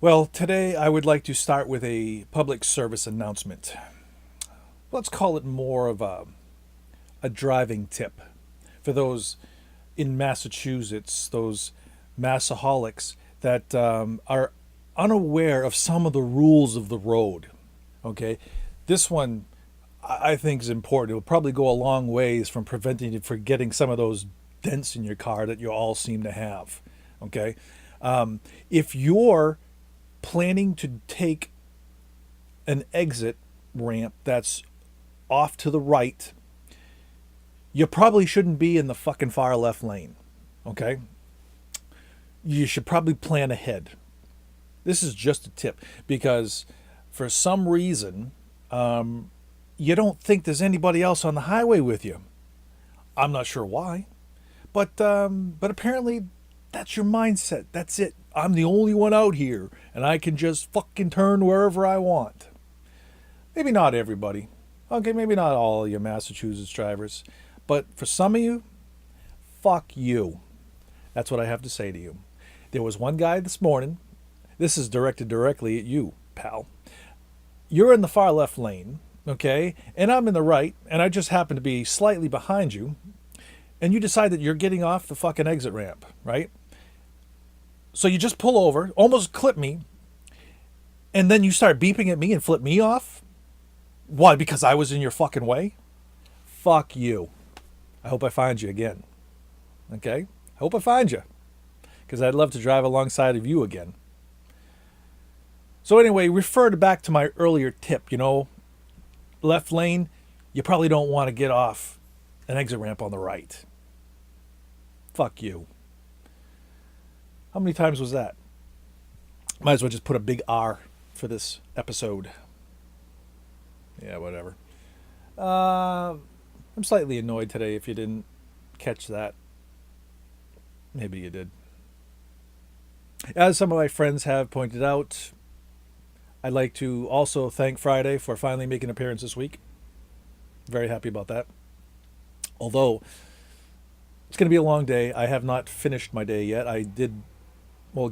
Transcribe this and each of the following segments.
Well, today I would like to start with a public service announcement. Let's call it more of a driving tip for those in Massachusetts, those massaholics that are unaware of some of the rules of the road. Okay, this one I think is important. It will probably go a long ways from preventing you from getting some of those dents in your car that you all seem to have. Okay, if you're planning to take an exit ramp that's off to the right, you probably shouldn't be in the fucking far left lane. Okay? You should probably plan ahead. This is just a tip because for some reason, you don't think there's anybody else on the highway with you. I'm not sure why, but apparently that's your mindset. That's it. I'm the only one out here, and I can just fucking turn wherever I want. Maybe not everybody. Okay, maybe not all of you Massachusetts drivers. But for some of you, fuck you. That's what I have to say to you. There was one guy this morning. This is directed directly at you, pal. You're in the far left lane, okay? And I'm in the right, and I just happen to be slightly behind you. And you decide that you're getting off the fucking exit ramp, right? So you just pull over, almost clip me, and then you start beeping at me and flip me off? Why? Because I was in your fucking way? Fuck you. I hope I find you again. Okay? I hope I find you. Because I'd love to drive alongside of you again. So anyway, referred back to my earlier tip. Left lane, you probably don't want to get off an exit ramp on the right. Fuck you. How many times was that? Might as well just put a big R for this episode. Yeah, whatever. I'm slightly annoyed today if you didn't catch that. Maybe you did. As some of my friends have pointed out, I'd like to also thank Friday for finally making an appearance this week. Very happy about that. Although, it's going to be a long day. I have not finished my day yet. I did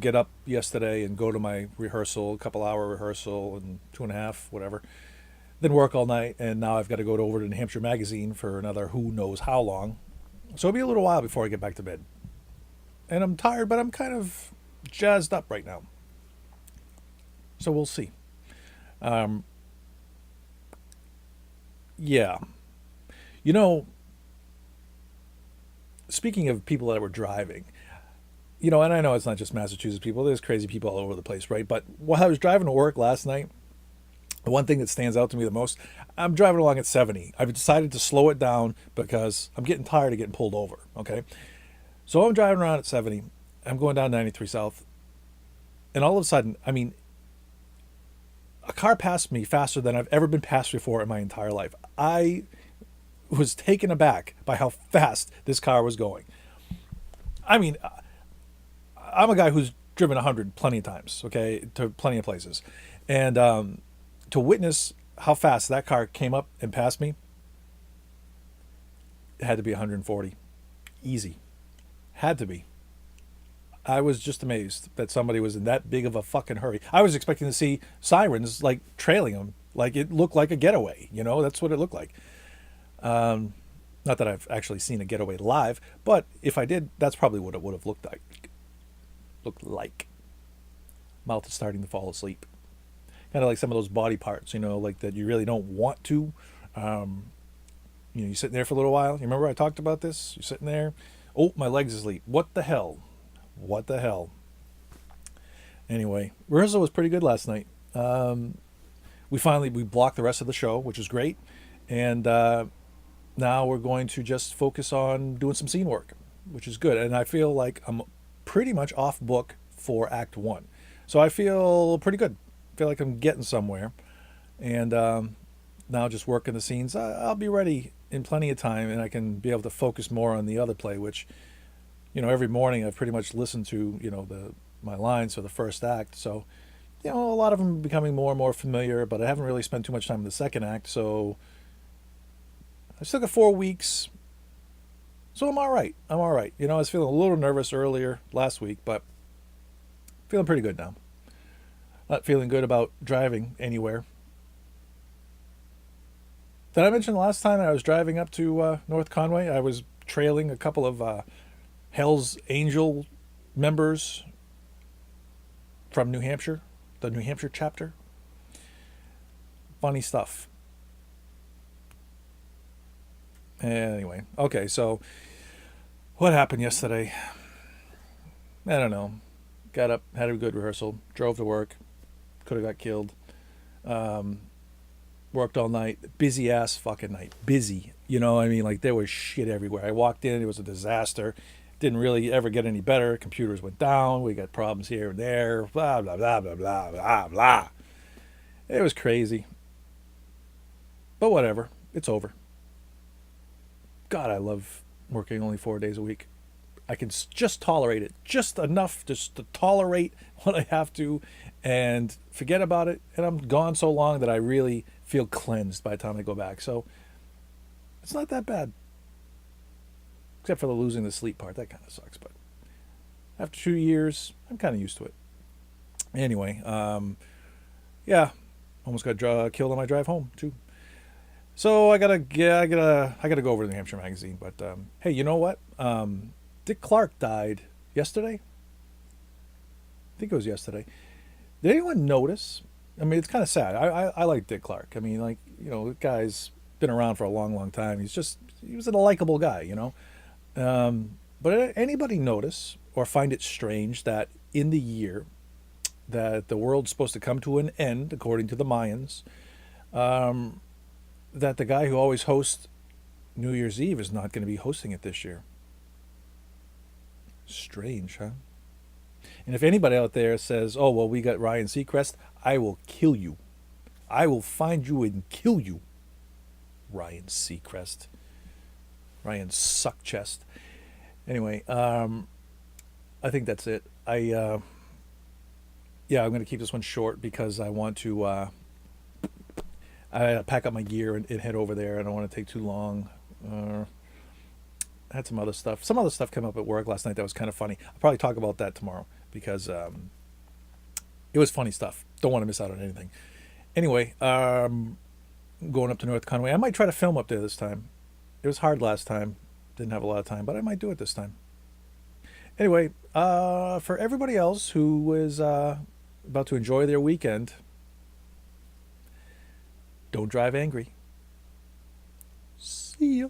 get up yesterday and go to my rehearsal, a couple hour rehearsal and 2.5, whatever. Then work all night, and now I've got to go over to New Hampshire Magazine for another who knows how long. So it'll be a little while before I get back to bed. And I'm tired, but I'm kind of jazzed up right now. So we'll see. Yeah. Speaking of people that were driving, and I know it's not just Massachusetts people. There's crazy people all over the place, right? But while I was driving to work last night, the one thing that stands out to me the most, I'm driving along at 70. I've decided to slow it down because I'm getting tired of getting pulled over, okay? So I'm driving around at 70. I'm going down 93 South. And all of a sudden, a car passed me faster than I've ever been passed before in my entire life. I was taken aback by how fast this car was going. I'm a guy who's driven 100 plenty of times, okay, to plenty of places. And to witness how fast that car came up and passed me, it had to be 140. Easy. Had to be. I was just amazed that somebody was in that big of a fucking hurry. I was expecting to see sirens, like, trailing them. Like, it looked like a getaway. That's what it looked like. Not that I've actually seen a getaway live, but if I did, that's probably what it would have looked like. Mouth is starting to fall asleep. Kind of like some of those body parts, like that you really don't want to. You're sitting there for a little while. You remember I talked about this? You're sitting there. Oh, my leg's asleep. What the hell? Anyway, rehearsal was pretty good last night. We blocked the rest of the show, which was great. And now we're going to just focus on doing some scene work, which is good. And I feel like I'm pretty much off book for Act 1. So I feel pretty good. I feel like I'm getting somewhere. And now just working the scenes. I'll be ready in plenty of time, and I can be able to focus more on the other play, which, every morning I've pretty much listened to, my lines for the first act. So, a lot of them are becoming more and more familiar, but I haven't really spent too much time in the second act. So I still got 4 weeks. So I'm all right. I was feeling a little nervous earlier last week, but feeling pretty good now. Not feeling good about driving anywhere. Did I mention the last time I was driving up to North Conway? I was trailing a couple of Hell's Angel members from New Hampshire, the New Hampshire chapter. Funny stuff. Anyway, okay, so what happened yesterday? I don't know. Got up, had a good rehearsal, drove to work, could have got killed. Worked all night, busy ass fucking night. Busy, you know what I mean? Like there was shit everywhere. I walked in, it was a disaster. Didn't really ever get any better. Computers went down. We got problems here and there. Blah, blah, blah, blah, blah, blah, blah. It was crazy. But whatever. It's over. God, I love working only 4 days a week. I can just tolerate it. Just enough just to tolerate what I have to and forget about it. And I'm gone so long that I really feel cleansed by the time I go back. So it's not that bad. Except for the losing the sleep part. That kind of sucks. But after 2 years, I'm kind of used to it. Anyway, yeah, almost got killed on my drive home too. So I gotta go over to New Hampshire Magazine. But hey, you know what? Dick Clark died yesterday. I think it was yesterday. Did anyone notice? I mean, it's kind of sad. I like Dick Clark. I mean, like, you know, the guy's been around for a long, long time. He was a likable guy, you know. But anybody notice or find it strange that in the year that the world's supposed to come to an end, according to the Mayans, that the guy who always hosts New Year's Eve is not going to be hosting it this year? Strange, huh? And if anybody out there says, oh, well, we got Ryan Seacrest, I will kill you. I will find you and kill you. Ryan Seacrest. Ryan Suckchest. Anyway, I think that's it. I'm going to keep this one short because I want to I pack up my gear and head over there. I don't want to take too long. I had some other stuff. Some other stuff came up at work last night that was kind of funny. I'll probably talk about that tomorrow because it was funny stuff. Don't want to miss out on anything. Anyway, going up to North Conway. I might try to film up there this time. It was hard last time. Didn't have a lot of time, but I might do it this time. Anyway, for everybody else who is about to enjoy their weekend, don't drive angry. See ya.